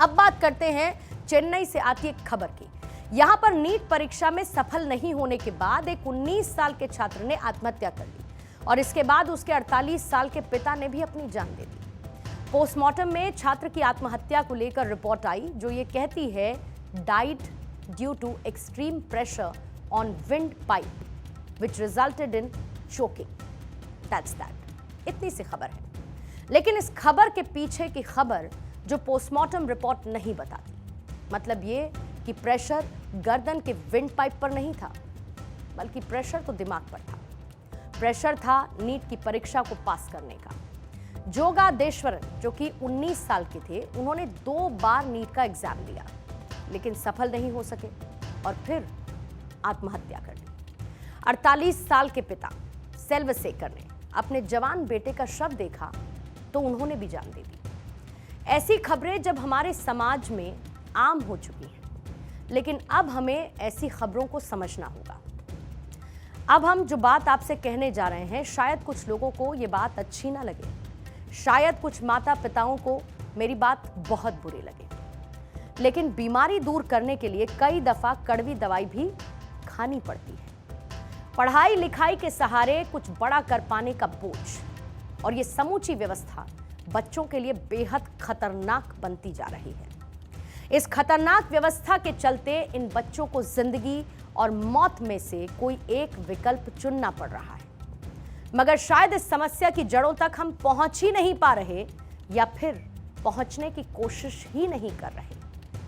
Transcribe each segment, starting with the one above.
अब बात करते हैं चेन्नई से आती एक खबर की। यहां पर नीट परीक्षा में सफल नहीं होने के बाद एक 19 साल के छात्र ने आत्महत्या कर ली और इसके बाद उसके 48 साल के पिता ने भी अपनी जान दे दी। पोस्टमार्टम में छात्र की आत्महत्या को लेकर रिपोर्ट आई जो ये कहती है died due to extreme pressure on wind pipe which resulted in choking. That's that. इतनी सी खबर है, लेकिन इस खबर के पीछे की खबर जो पोस्टमार्टम रिपोर्ट नहीं बताती, मतलब ये कि प्रेशर गर्दन के विंड पाइप पर नहीं था, बल्कि प्रेशर तो दिमाग पर था। प्रेशर था नीट की परीक्षा को पास करने का। जोगादेश्वरन जो कि 19 साल के थे, उन्होंने 2 बार नीट का एग्जाम दिया लेकिन सफल नहीं हो सके और फिर आत्महत्या कर ली। 48 साल के पिता सेल्वशेखर ने अपने जवान बेटे का शव देखा तो उन्होंने भी जान दे दी। ऐसी खबरें जब हमारे समाज में आम हो चुकी हैं, लेकिन अब हमें ऐसी खबरों को समझना होगा। अब हम जो बात आपसे कहने जा रहे हैं, शायद कुछ लोगों को ये बात अच्छी ना लगे, शायद कुछ माता पिताओं को मेरी बात बहुत बुरी लगे, लेकिन बीमारी दूर करने के लिए कई दफा कड़वी दवाई भी खानी पड़ती है। पढ़ाई लिखाई के सहारे कुछ बड़ा कर पाने का बोझ और ये समूची व्यवस्था बच्चों के लिए बेहद खतरनाक बनती जा रही है। इस खतरनाक व्यवस्था के चलते इन बच्चों को जिंदगी और मौत में से कोई एक विकल्प चुनना पड़ रहा है, मगर शायद इस समस्या की जड़ों तक हम पहुंच ही नहीं पा रहे या फिर पहुंचने की कोशिश ही नहीं कर रहे,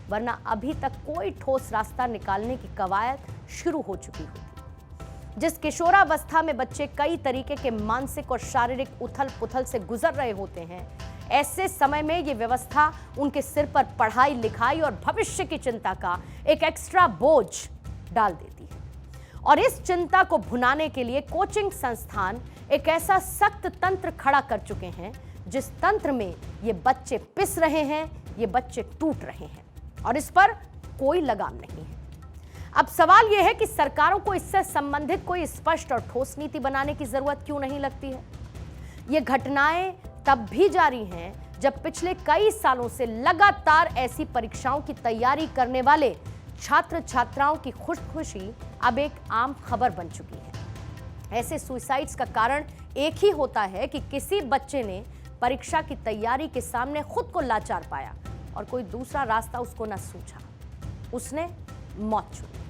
वरना अभी तक कोई ठोस रास्ता निकालने की कवायद शुरू हो चुकी होती। जिस किशोरावस्था में बच्चे कई तरीके के मानसिक और शारीरिक उथल पुथल से गुजर रहे होते हैं, ऐसे समय में ये व्यवस्था उनके सिर पर पढ़ाई लिखाई और भविष्य की चिंता का एक एक्स्ट्रा बोझ डाल देती है। और इस चिंता को भुनाने के लिए कोचिंग संस्थान एक ऐसा सख्त तंत्र खड़ा कर चुके हैं जिस तंत्र में ये बच्चे पिस रहे हैं, ये बच्चे टूट रहे हैं और इस पर कोई लगाम नहीं है। अब सवाल यह है कि सरकारों को इससे संबंधित कोई स्पष्ट और ठोस नीति बनाने की जरूरत क्यों नहीं लगती है। ये घटनाएं तब भी जारी हैं जब पिछले कई सालों से लगातार ऐसी परीक्षाओं की तैयारी करने वाले छात्र छात्राओं की खुदकुशी अब एक आम खबर बन चुकी है। ऐसे सुसाइड्स का कारण एक ही होता है कि किसी बच्चे ने परीक्षा की तैयारी के सामने खुद को लाचार पाया और कोई दूसरा रास्ता उसको न सूझा, उसने मौत चुनी।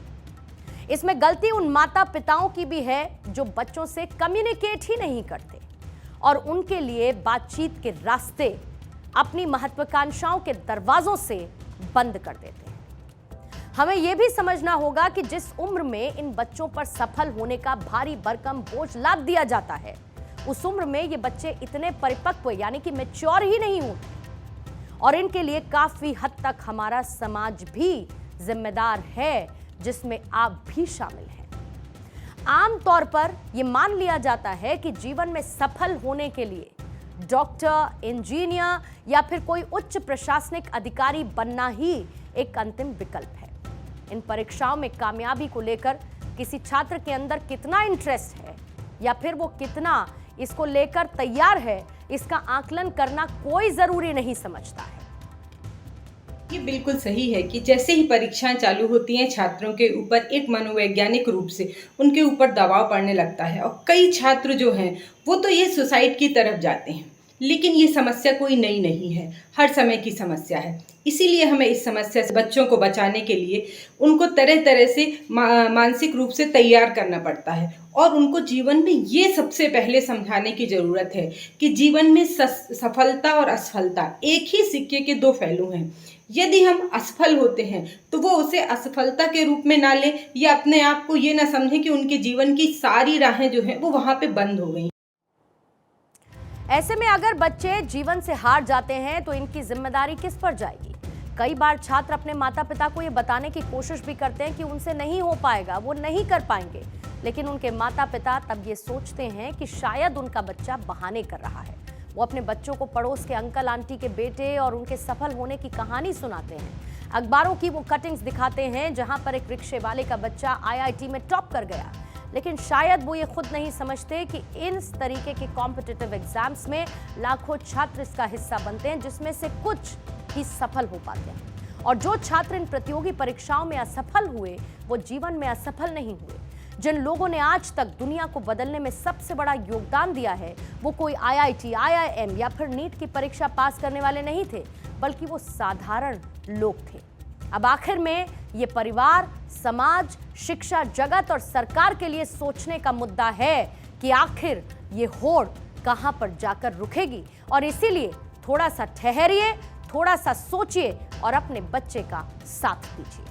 इसमें गलती उन माता पिताओं की भी है जो बच्चों से कम्युनिकेट ही नहीं करते और उनके लिए बातचीत के रास्ते अपनी महत्वाकांक्षाओं के दरवाजों से बंद कर देते हैं। हमें यह भी समझना होगा कि जिस उम्र में इन बच्चों पर सफल होने का भारी भरकम बोझ लाद दिया जाता है, उस उम्र में ये बच्चे इतने परिपक्व यानी कि मैच्योर ही नहीं होते और इनके लिए काफी हद तक हमारा समाज भी जिम्मेदार है, जिसमें आप भी शामिल हैं। आमतौर पर यह मान लिया जाता है कि जीवन में सफल होने के लिए डॉक्टर, इंजीनियर या फिर कोई उच्च प्रशासनिक अधिकारी बनना ही एक अंतिम विकल्प है। इन परीक्षाओं में कामयाबी को लेकर किसी छात्र के अंदर कितना इंटरेस्ट है या फिर वो कितना इसको लेकर तैयार है, इसका आकलन करना कोई जरूरी नहीं समझता है। ये बिल्कुल सही है कि जैसे ही परीक्षाएं चालू होती हैं, छात्रों के ऊपर एक मनोवैज्ञानिक रूप से उनके ऊपर दबाव पड़ने लगता है और कई छात्र जो हैं वो तो ये सुसाइड की तरफ जाते हैं। लेकिन ये समस्या कोई नई नहीं है, हर समय की समस्या है। इसीलिए हमें इस समस्या से बच्चों को बचाने के लिए उनको तरह तरह से मानसिक रूप से तैयार करना पड़ता है और उनको जीवन में ये सबसे पहले समझाने की ज़रूरत है कि जीवन में सफलता और असफलता एक ही सिक्के के 2 पहलू हैं। यदि हम असफल होते हैं तो वो उसे असफलता के रूप में ना ले या अपने आप को ये ना समझें कि उनके जीवन की सारी राहें जो हैं वो वहाँ पे बंद हो गई। ऐसे में अगर बच्चे जीवन से हार जाते हैं तो इनकी जिम्मेदारी किस पर जाएगी। कई बार छात्र अपने माता पिता को ये बताने की कोशिश भी करते हैं कि उनसे नहीं हो पाएगा, वो नहीं कर पाएंगे, लेकिन उनके माता पिता तब ये सोचते हैं कि शायद उनका बच्चा बहाने कर रहा है। वो अपने बच्चों को पड़ोस के अंकल आंटी के बेटे और उनके सफल होने की कहानी सुनाते हैं। अखबारों की वो कटिंग्स दिखाते हैं जहां पर एक रिक्शे वाले का बच्चा IIT में टॉप कर गया, लेकिन शायद वो ये खुद नहीं समझते कि इस तरीके के कॉम्पिटिटिव एग्जाम्स में लाखों छात्र इसका हिस्सा बनते हैं, जिसमें से कुछ ही सफल हो पाते हैं। और जो छात्र इन प्रतियोगी परीक्षाओं में असफल हुए वो जीवन में असफल नहीं हुए। जिन लोगों ने आज तक दुनिया को बदलने में सबसे बड़ा योगदान दिया है वो कोई IIT, IIM या फिर नीट की परीक्षा पास करने वाले नहीं थे, बल्कि वो साधारण लोग थे। अब आखिर में ये परिवार, समाज, शिक्षा जगत और सरकार के लिए सोचने का मुद्दा है कि आखिर ये होड़ कहां पर जाकर रुकेगी। और इसीलिए थोड़ा सा ठहरिए, थोड़ा सा सोचिए और अपने बच्चे का साथ दीजिए।